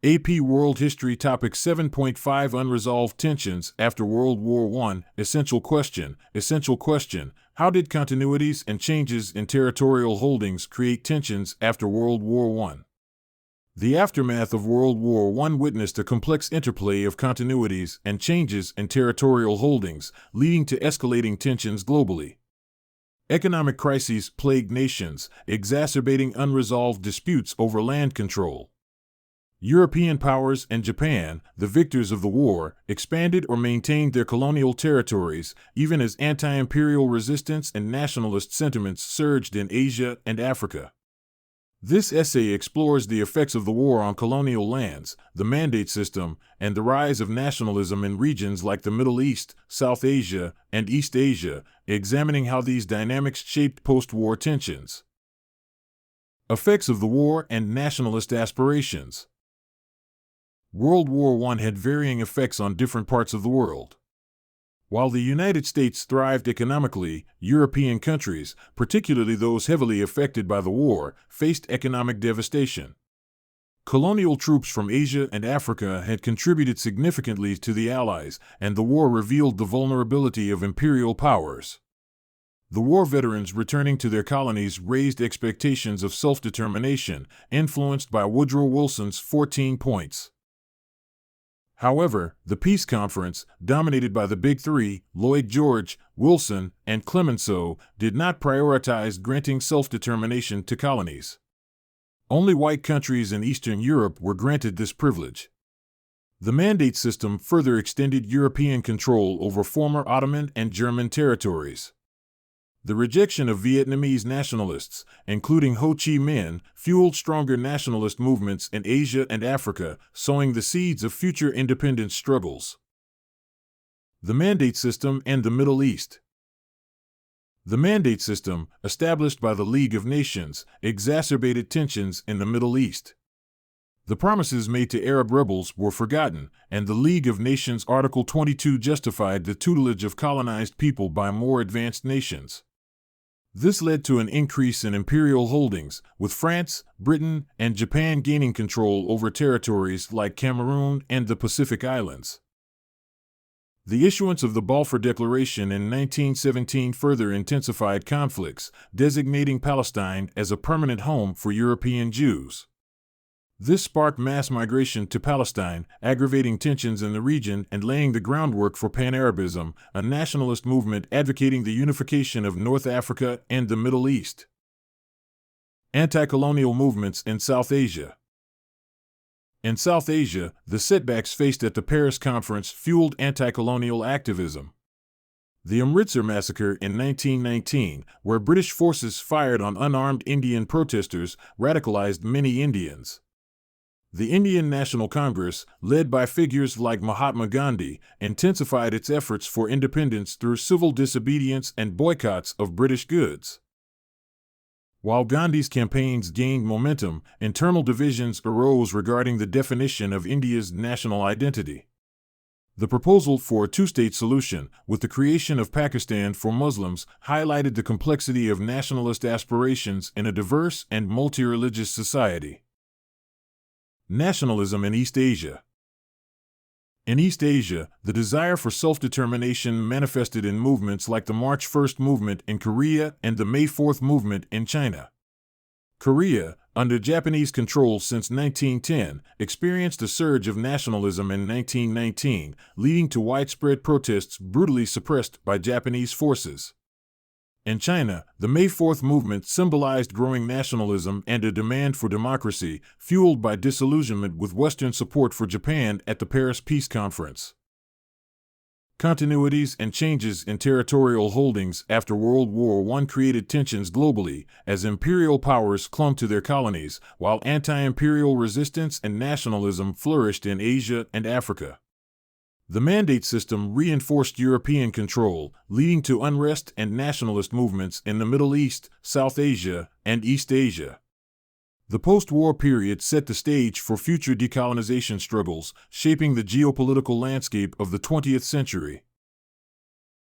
AP World History Topic 7.5 Unresolved Tensions After World War I. Essential question. How did continuities and changes in territorial holdings create tensions after World War I? The aftermath of World War I witnessed a complex interplay of continuities and changes in territorial holdings, leading to escalating tensions globally. Economic crises plagued nations, exacerbating unresolved disputes over land control. European powers and Japan, the victors of the war, expanded or maintained their colonial territories, even as anti-imperial resistance and nationalist sentiments surged in Asia and Africa. This essay explores the effects of the war on colonial lands, the mandate system, and the rise of nationalism in regions like the Middle East, South Asia, and East Asia, examining how these dynamics shaped post-war tensions. Effects of the war and nationalist aspirations. World War I had varying effects on different parts of the world. While the United States thrived economically, European countries, particularly those heavily affected by the war, faced economic devastation. Colonial troops from Asia and Africa had contributed significantly to the Allies, and the war revealed the vulnerability of imperial powers. The war veterans returning to their colonies raised expectations of self-determination, influenced by Woodrow Wilson's 14 points. However, the peace conference, dominated by the Big Three, Lloyd George, Wilson, and Clemenceau, did not prioritize granting self-determination to colonies. Only white countries in Eastern Europe were granted this privilege. The mandate system further extended European control over former Ottoman and German territories. The rejection of Vietnamese nationalists, including Ho Chi Minh, fueled stronger nationalist movements in Asia and Africa, sowing the seeds of future independence struggles. The mandate system and the Middle East. The mandate system, established by the League of Nations, exacerbated tensions in the Middle East. The promises made to Arab rebels were forgotten, and the League of Nations Article 22 justified the tutelage of colonized people by more advanced nations. This led to an increase in imperial holdings, with France, Britain, and Japan gaining control over territories like Cameroon and the Pacific Islands. The issuance of the Balfour Declaration in 1917 further intensified conflicts, designating Palestine as a permanent home for European Jews. This sparked mass migration to Palestine, aggravating tensions in the region and laying the groundwork for Pan-Arabism, a nationalist movement advocating the unification of North Africa and the Middle East. Anti-colonial movements in South Asia. In South Asia, the setbacks faced at the Paris Conference fueled anti-colonial activism. The Amritsar massacre in 1919, where British forces fired on unarmed Indian protesters, radicalized many Indians. The Indian National Congress, led by figures like Mahatma Gandhi, intensified its efforts for independence through civil disobedience and boycotts of British goods. While Gandhi's campaigns gained momentum, internal divisions arose regarding the definition of India's national identity. The proposal for a two-state solution, with the creation of Pakistan for Muslims, highlighted the complexity of nationalist aspirations in a diverse and multi-religious society. Nationalism in East Asia. In East Asia, the desire for self-determination manifested in movements like the March 1st movement in Korea and the May 4th movement in China. Korea, under Japanese control since 1910, experienced a surge of nationalism in 1919, leading to widespread protests brutally suppressed by Japanese forces. In China, the May 4th movement symbolized growing nationalism and a demand for democracy, fueled by disillusionment with Western support for Japan at the Paris Peace Conference. Continuities and changes in territorial holdings after World War I created tensions globally, as imperial powers clung to their colonies, while anti-imperial resistance and nationalism flourished in Asia and Africa. The mandate system reinforced European control, leading to unrest and nationalist movements in the Middle East, South Asia, and East Asia. The post-war period set the stage for future decolonization struggles, shaping the geopolitical landscape of the 20th century.